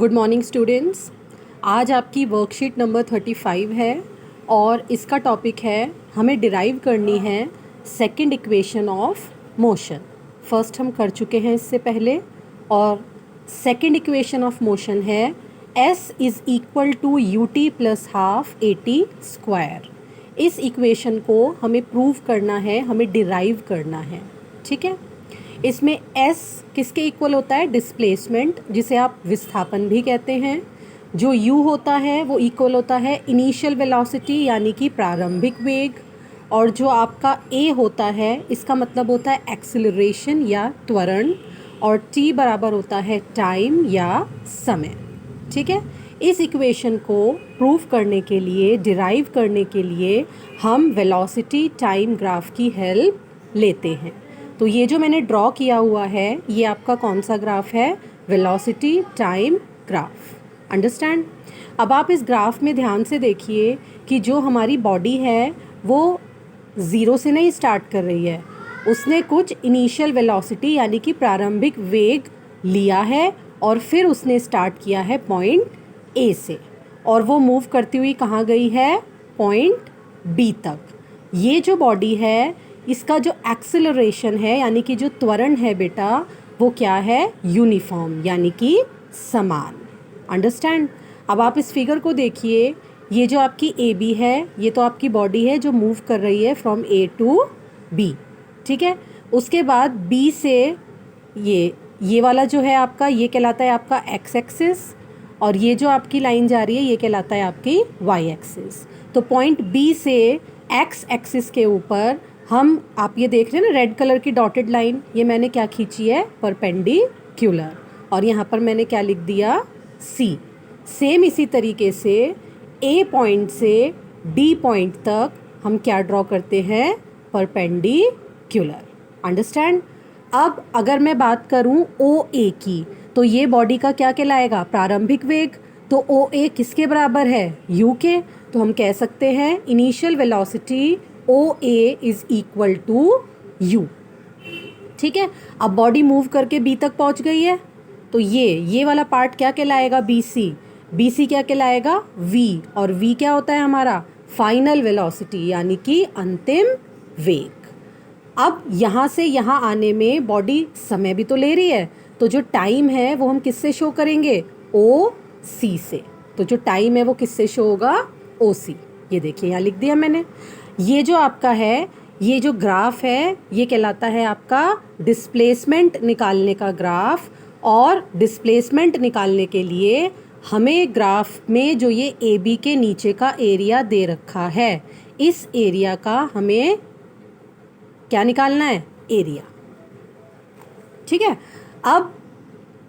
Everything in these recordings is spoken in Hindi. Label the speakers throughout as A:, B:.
A: Good morning students. आज आपकी वर्कशीट नंबर 35 है और इसका टॉपिक है हमें डिराइव करनी है second equation of motion. First हम कर चुके हैं इससे पहले, और सेकंड इक्वेशन ऑफ मोशन है s is equal to U T plus half A T square. इस इक्वेशन को हमें प्रूव करना है, हमें डिराइव करना है। ठीक है, इसमें s किसके इक्वल होता है? डिस्प्लेसमेंट, जिसे आप विस्थापन भी कहते हैं। जो u होता है वो इक्वल होता है इनिशियल वेलोसिटी यानी कि प्रारंभिक वेग, और जो आपका a होता है इसका मतलब होता है एक्सीलरेशन या त्वरण, और t बराबर होता है टाइम या समय। ठीक है, इस इक्वेशन को प्रूव करने के लिए, डिराइव करने के लिए हम वेलोसिटी टाइम ग्राफ की हेल्प लेते हैं। तो ये जो मैंने ड्रॉ किया हुआ है ये आपका कौन सा ग्राफ है? Velocity time graph. अंडरस्टैंड? अब आप इस ग्राफ में ध्यान से देखिए कि जो हमारी बॉडी है वो ज़ीरो से नहीं स्टार्ट कर रही है, उसने कुछ इनिशियल वेलोसिटी यानी कि प्रारंभिक वेग लिया है और फिर उसने स्टार्ट किया है पॉइंट ए से, और वो मूव करती हुई कहाँ गई है? पॉइंट बी तक। ये जो बॉडी है इसका जो एक्सेलरेशन है यानी कि जो त्वरण है बेटा, वो क्या है? यूनिफॉर्म यानी कि समान। अंडरस्टैंड? अब आप इस फिगर को देखिए, ये जो आपकी ए बी है ये तो आपकी बॉडी है जो मूव कर रही है फ्रॉम ए टू बी। ठीक है, उसके बाद बी से ये वाला जो है आपका, ये कहलाता है आपका एक्स एक्सिस, और ये जो आपकी लाइन जा रही है ये कहलाता है आपकी वाई एक्सिस। तो पॉइंट बी से एक्स एक्सिस के ऊपर आप ये देख रहे हैं ना रेड कलर की डॉटेड लाइन, ये मैंने क्या खींची है? परपेंडिकुलर, और यहाँ पर मैंने क्या लिख दिया? सी। सेम इसी तरीके से ए पॉइंट से डी पॉइंट तक हम क्या ड्रॉ करते हैं? परपेंडिकुलर। अंडरस्टैंड? अब अगर मैं बात करूँ ओ ए की, तो ये बॉडी का क्या कहलाएगा? प्रारंभिक वेग। तो ओ ए किसके बराबर है? यू के। तो हम कह सकते हैं initial velocity O A is equal to U. ठीक है, अब बॉडी मूव करके बी तक पहुंच गई है, तो ये वाला पार्ट क्या कहलाएगा? B C. बी सी क्या कहलाएगा? वी, और वी क्या होता है हमारा? फाइनल वेलोसिटी यानी कि अंतिम वेग। अब यहाँ से यहाँ आने में बॉडी समय भी तो ले रही है, तो जो टाइम है वो हम किससे शो करेंगे? ओ सी से। तो जो टाइम है वो किससे शो होगा? ओ सी। ये देखिए यहाँ लिख दिया मैंने। ये जो आपका है, ये जो ग्राफ है ये कहलाता है आपका डिस्प्लेसमेंट निकालने का ग्राफ, और डिस्प्लेसमेंट निकालने के लिए हमें ग्राफ में जो ये ए बी के नीचे का एरिया दे रखा है, इस एरिया का हमें क्या निकालना है? एरिया। ठीक है, अब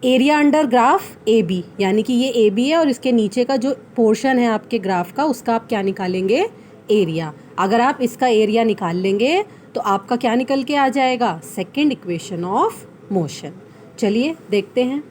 A: area under graph A B, यानी कि ये ए बी है और इसके नीचे का जो पोर्शन है आपके ग्राफ का, उसका आप क्या निकालेंगे? एरिया। अगर आप इसका एरिया निकाल लेंगे तो आपका क्या निकल के आ जाएगा? Second equation of motion. चलिए देखते हैं।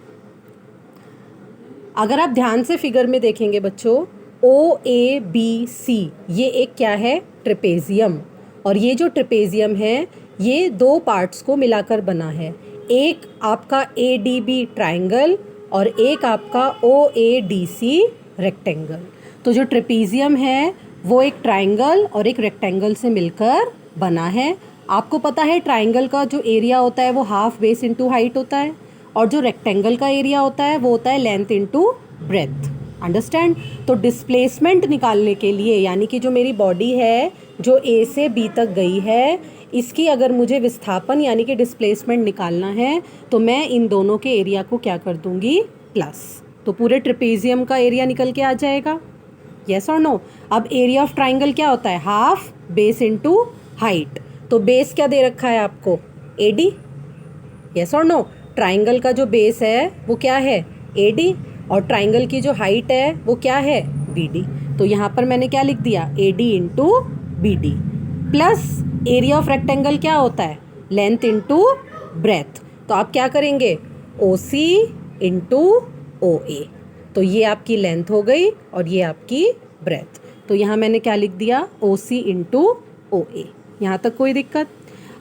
A: अगर आप ध्यान से फिगर में देखेंगे बच्चों, ओ ए बी सी ये एक क्या है? ट्रेपेजियम, और ये जो ट्रेपेजियम है ये दो पार्ट्स को मिलाकर बना है। एक आपका ए डी बी ट्राइंगल और एक आपका ओ ए डी सी रेक्टेंगल। तो जो ट्रेपेजियम है वो एक ट्राइंगल और एक रेक्टेंगल से मिलकर बना है। आपको पता है ट्राइंगल का जो एरिया होता है वो हाफ बेस इंटू हाइट होता है, और जो रेक्टेंगल का एरिया होता है वो होता है लेंथ इंटू ब्रेथ। अंडरस्टैंड? तो डिस्प्लेसमेंट निकालने के लिए, यानी कि जो मेरी बॉडी है जो ए से बी तक गई है, इसकी अगर मुझे विस्थापन यानी कि डिस्प्लेसमेंट निकालना है तो मैं इन दोनों के एरिया को क्या कर दूंगी? प्लस। तो पूरे ट्रेपेजियम का एरिया निकल के आ जाएगा। यस और नो? अब एरिया ऑफ ट्राइंगल क्या होता है? Half base into height. तो बेस क्या दे रखा है आपको? एडी। यस और नो? ट्राइंगल का जो बेस है वो क्या है? एडी, और ट्राइंगल की जो हाइट है वो क्या है? बीडी। तो यहाँ पर मैंने क्या लिख दिया? AD into BD, plus area of rectangle क्या होता है? Length into breadth. तो आप क्या करेंगे? O C into O A. तो ये आपकी लेंथ हो गई और ये आपकी ब्रेथ। तो यहाँ मैंने क्या लिख दिया? ओ सी इंटू ओ ए। यहाँ तक कोई दिक्कत?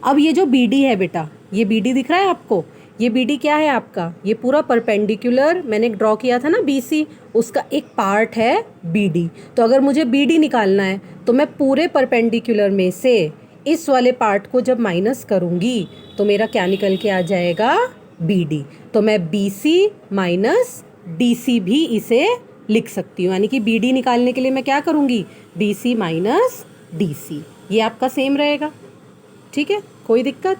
A: अब ये जो बी डी है बेटा, ये बी डी दिख रहा है आपको? ये बी डी क्या है आपका, ये पूरा परपेंडिकुलर मैंने ड्रॉ किया था ना बी सी, उसका एक पार्ट है बी डी। तो अगर मुझे बी डी निकालना है तो मैं पूरे परपेंडिकुलर में से इस वाले पार्ट को जब माइनस करूँगी तो मेरा क्या निकल के आ जाएगा, बी डी। तो मैं B C minus D C भी इसे लिख सकती हूँ, यानी कि बी डी निकालने के लिए मैं क्या करूँगी, B C minus D C. ये आपका सेम रहेगा, ठीक है, कोई दिक्कत।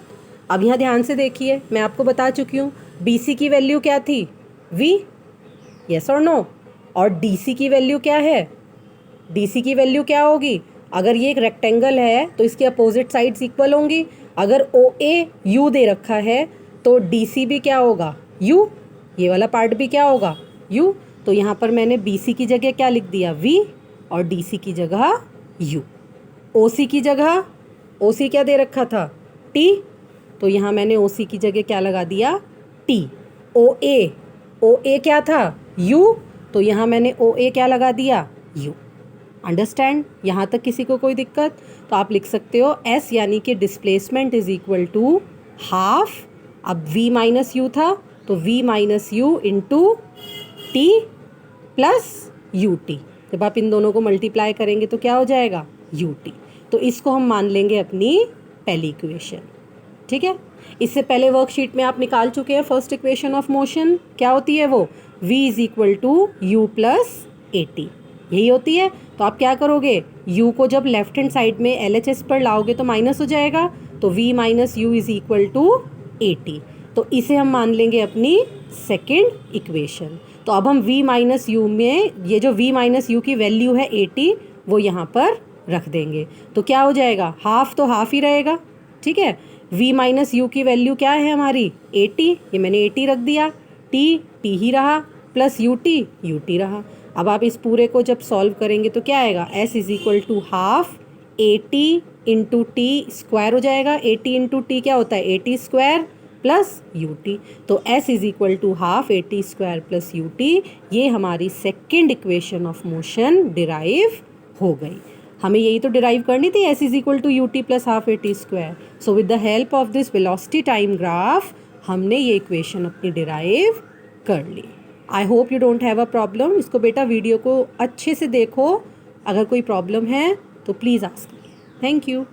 A: अब यहाँ ध्यान से देखिए, मैं आपको बता चुकी हूँ बी सी की वैल्यू क्या थी, v, यस और नो, और डी सी की वैल्यू क्या है, डी सी की वैल्यू क्या होगी, अगर ये एक रेक्टेंगल है तो इसके अपोजिट साइड्स इक्वल होंगी। अगर ओ ए यू दे रखा है तो डी सी भी क्या होगा, यू, ये वाला पार्ट भी क्या होगा, यू। तो यहाँ पर मैंने बी सी की जगह क्या लिख दिया, v, और डी सी की जगह u। ओ सी की जगह, ओ सी क्या दे रखा था, t, तो यहाँ मैंने ओ सी की जगह क्या लगा दिया, t। ओ ए क्या था, u, तो यहाँ मैंने ओ ए क्या लगा दिया, u। अंडरस्टैंड, यहाँ तक किसी को कोई दिक्कत? तो आप लिख सकते हो s यानी कि displacement is equal to half, अब v माइनस यू था तो v minus U into T plus U T. जब आप इन दोनों को मल्टीप्लाई करेंगे तो क्या हो जाएगा, यू टी। तो इसको हम मान लेंगे अपनी पहली इक्वेशन, ठीक है। इससे पहले वर्कशीट में आप निकाल चुके हैं फर्स्ट इक्वेशन ऑफ मोशन, क्या होती है वो, v is equal to U plus A T, यही होती है। तो आप क्या करोगे, u को जब लेफ्ट हैंड साइड में एल एच एस पर लाओगे तो माइनस हो जाएगा, तो v minus U is equal to A T. तो इसे हम मान लेंगे अपनी सेकेंड इक्वेशन। तो अब हम v माइनस यू में ये जो v माइनस यू की वैल्यू है 80 वो यहाँ पर रख देंगे, तो क्या हो जाएगा, हाफ तो हाफ ही रहेगा, ठीक है। v माइनस यू की वैल्यू क्या है हमारी, 80, ये मैंने 80 रख दिया, t ही रहा, प्लस यू टी रहा। अब आप इस पूरे को जब सॉल्व करेंगे तो क्या आएगा, s is equal to half 80 into T square हो जाएगा, 80 इंटू टी क्या होता है, 80 स्क्वायर प्लस यू टी। तो s is equal to half 80 square plus U T. ये हमारी second equation of motion derive हो गई। हमें यही तो डिराइव करनी थी, s is equal to U T plus half 80 square. So with the help of this velocity time graph हमने ये इक्वेशन अपनी डिराइव कर ली। I hope you don't have a problem. इसको बेटा वीडियो को अच्छे से देखो, अगर कोई प्रॉब्लम है तो please ask me. Thank you.